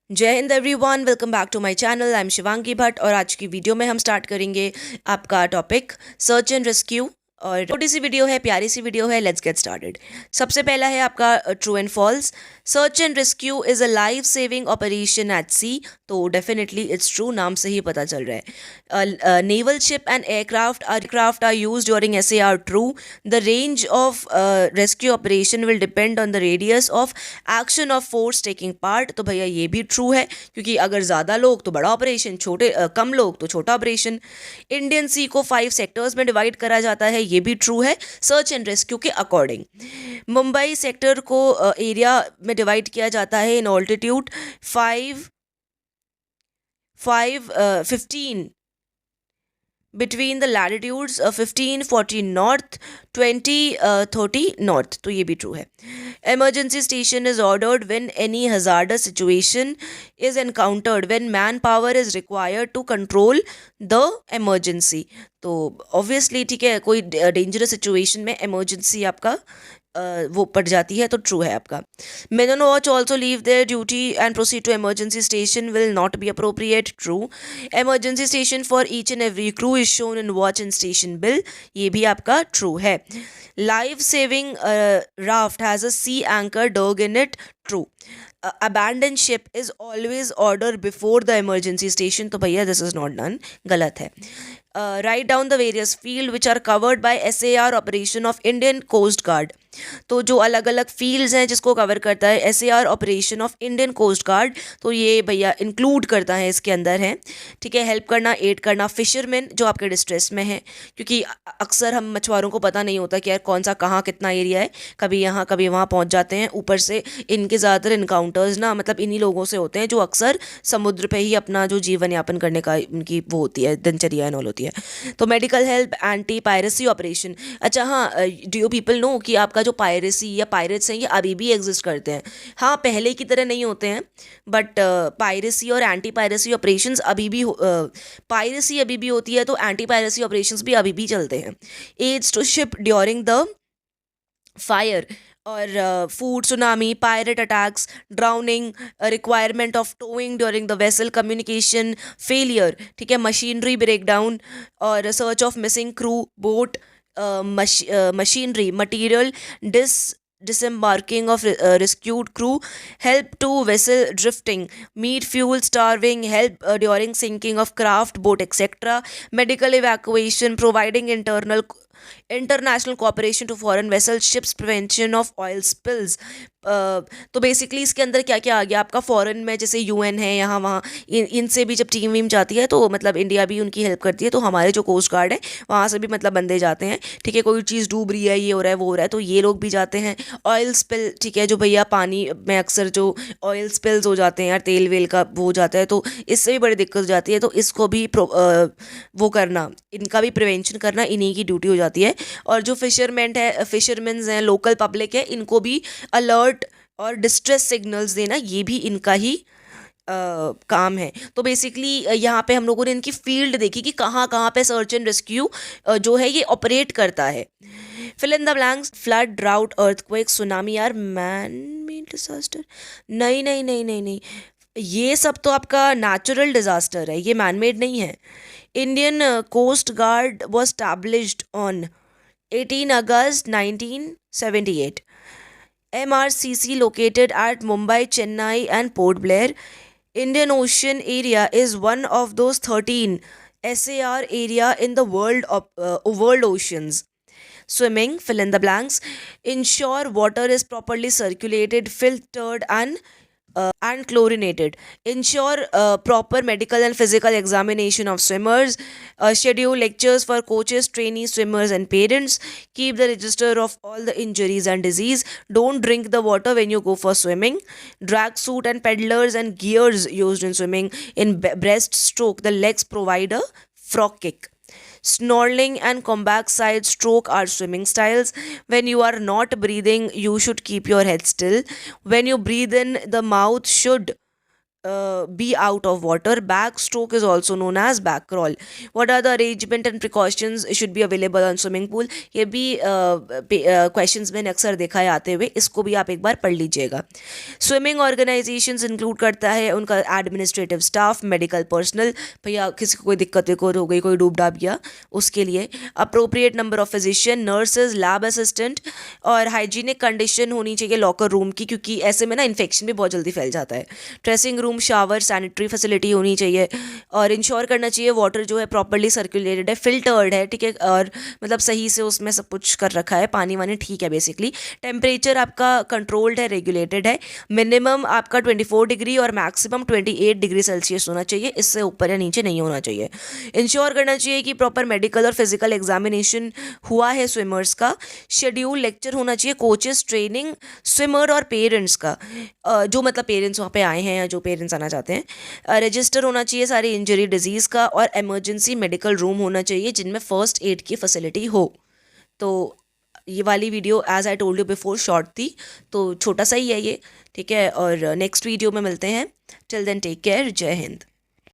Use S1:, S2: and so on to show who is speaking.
S1: जय Hind everyone, welcome back to my channel. I am Shivangi Bhatt और आज की वीडियो में हम स्टार्ट करेंगे आपका टॉपिक सर्च एंड रेस्क्यू। और छोटी सी वीडियो है, प्यारी सी वीडियो है। Let's get started. सबसे पहला है आपका true and false. Search and rescue is a life saving operation at sea. तो डेफिनेटली इट्स ट्रू, नाम से ही पता चल रहा है। Naval ship and aircraft are use during SAR। True. The range of rescue operation will depend on the radius of action of force taking part. तो भैया ये भी ट्रू है, क्योंकि अगर ज़्यादा लोग तो बड़ा ऑपरेशन, कम लोग तो छोटा ऑपरेशन। इंडियन सी को 5 सेक्टर्स में डिवाइड करा जाता है, ये भी ट्रू है सर्च एंड रेस्क्यू के अकॉर्डिंग। मुंबई सेक्टर को एरिया में डिवाइड किया जाता है इन altitude 15 between the latitudes 15-14 north, 20-30 north। तो ये भी ट्रू है। Emergency station is ordered when any hazardous situation is encountered when manpower is required to control the emergency। तो ऑब्वियसली ठीक है, कोई डेंजरस सिचुएशन में इमरजेंसी आपका वो पड़ जाती है, तो ट्रू है आपका। Men on watch also leave their duty and proceed to emergency station will not be appropriate। True। Emergency station for each and every crew is shown in watch and station bill। ये भी आपका true है। Life saving raft has a sea anchor dug in it। True। Abandoned ship is always ordered before the emergency station। तो भैया this is not done, गलत है। Write down the various field which are covered by SAR operation of Indian Coast Guard। तो जो अलग अलग fields हैं जिसको कवर करता है SAR operation of Indian coast guard, तो ये भैया इंक्लूड करता है, इसके अंदर है। ठीक है, हेल्प करना, एड करना फिशरमैन जो आपके डिस्ट्रेस में है, क्योंकि अक्सर हम मछुआरों को पता नहीं होता कि यार कौन सा कहाँ कितना एरिया है, कभी यहाँ कभी वहाँ पहुँच जाते हैं। ऊपर से इनके ज़्यादातर इनकाउंटर्स ना मतलब इन्हीं लोगों से होते हैं जो अक्सर समुद्र पे ही अपना जो जीवन यापन करने का उनकी वो होती है, दिनचर्या एंड ऑल होती है। तो medical help, anti piracy operation. अच्छा हाँ, डू यू पीपल नो कि आपका जो पायरेसी या पायरेट्स हैं ये अभी भी एग्जिस्ट करते हैं। हाँ, पहले की तरह नहीं होते हैं, बट पायरेसी और एंटी पायरेसी ऑपरेशंस अभी भी पायरेसी अभी भी होती है, तो एंटी पायरेसी ऑपरेशंस भी अभी भी चलते हैं। Aids to ship during the fire और flood tsunami, pirate attacks, drowning, requirement of towing during the vessel, communication failure, ठीक है, मशीनरी ब्रेकडाउन और search of missing crew, boat, machinery material, disembarking of rescued crew, help to vessel drifting, meet fuel starving, help during sinking of craft, boat, etc., medical evacuation, providing international cooperation to foreign vessels, ships, prevention of oil spills। तो basically इसके अंदर क्या क्या आ गया आपका, foreign में जैसे UN है, यहाँ वहाँ इनसे भी जब टीम वीम जाती है तो मतलब इंडिया भी उनकी हेल्प करती है, तो हमारे जो कोस्ट गार्ड है वहाँ से भी मतलब बंदे जाते हैं। ठीक है, कोई चीज़ डूब रही है, ये हो रहा है वो हो रहा है, तो ये लोग भी जाते हैं। ऑयल स्पिल, ठीक है, जो भैया पानी में अक्सर जो ऑयल स्पिल्स हो जाते हैं यार, तेल वेल का वो हो जाता है, तो इससे भी बड़ी दिक्कत हो जाती है, तो इसको भी वो करना, इनका भी प्रिवेंशन करना इन्हीं की ड्यूटी हो जाती है। और जो फिशरमैन हैं, लोकल पब्लिक है, इनको भी अलर्ट और डिस्ट्रेस सिग्नल्स देना ये भी इनका ही काम है। तो बेसिकली यहाँ पे हम लोगों ने इनकी फील्ड देखी कि कहाँ कहाँ पे सर्च एंड रेस्क्यू जो है ये ऑपरेट करता है। Fill in the blanks. Flood, drought, earthquake, tsunami. यार मैन मेड डिजास्टर, नहीं नहीं नहीं नहीं नहीं, ये सब तो आपका नेचुरल डिजास्टर है, ये मैन मेड नहीं है। Indian coast guard was established on 18 August 1978। MRCC located at Mumbai, Chennai and Port Blair। Indian Ocean area is one of those 13 SAR area in the world oceans। Swimming, fill in the blanks. Ensure water is properly circulated, filtered and chlorinated. Ensure proper medical and physical examination of swimmers. Schedule lectures for coaches, trainees, swimmers and parents. Keep the register of all the injuries and disease. Don't drink the water when you go for swimming. Drag suit and paddlers and gears used in swimming. In breaststroke, the legs provide a frog kick. Snorkeling and combat side stroke are swimming styles. When you are not breathing, you should keep your head still. When you breathe in, the mouth should be out of water. Backstroke is also known as back crawl. What are the arrangement and precautions should be available on swimming pool? ये भी questions मैंने अक्सर देखा है आते हुए, इसको भी आप एक बार पढ़ लीजिएगा. स्विमिंग ऑर्गेनाइजेशंस इंक्लूड करता है उनका एडमिनिस्ट्रेटिव स्टाफ, मेडिकल पर्सनल, भैया किसी को कोई दिक्कत हो गई, कोई डूब डाब गया, उसके लिए appropriate number of physician, nurses, lab assistant, और हाइजीनिक कंडीशन होनी चाहिए लॉकर रूम की, क्योंकि ऐसे में ना इन्फेक्शन भी बहुत जल्दी फैल जाता है. Dressing room, shower, sanitary facility होनी चाहिए, और इंश्योर करना चाहिए वाटर जो है प्रॉपरली सर्कुलेटेड है, फिल्टर्ड है, ठीक है, और मतलब सही से उसमें सब कुछ कर रखा है, पानी वानी ठीक है बेसिकली. टेम्परेचर आपका कंट्रोल्ड है, रेगुलेटेड है. मिनिमम आपका 24 डिग्री और मैक्सिमम 28 डिग्री सेल्सियस होना चाहिए, इससे ऊपर या नीचे नहीं होना चाहिए. इंश्योर करना चाहिए कि प्रॉपर मेडिकल और फिजिकल एग्जामिनेशन हुआ है स्विमर्स का. शेड्यूल लेक्चर होना चाहिए, कोचेस, ट्रेनिंग, स्विमर और पेरेंट्स का, जो मतलब पेरेंट्स वहाँ पे आए हैं या जो पेरेंट्स आना चाहते हैं. रजिस्टर होना चाहिए सारी इंजरी डिजीज़ का, और एमरजेंसी मेडिकल रूम होना चाहिए जिनमें फर्स्ट एड की फैसिलिटी हो. तो ये वाली video as I told you before short थी, तो छोटा सा ही है ये, ठीक है. और नेक्स्ट वीडियो में मिलते हैं. Till then take care. Jai Hind.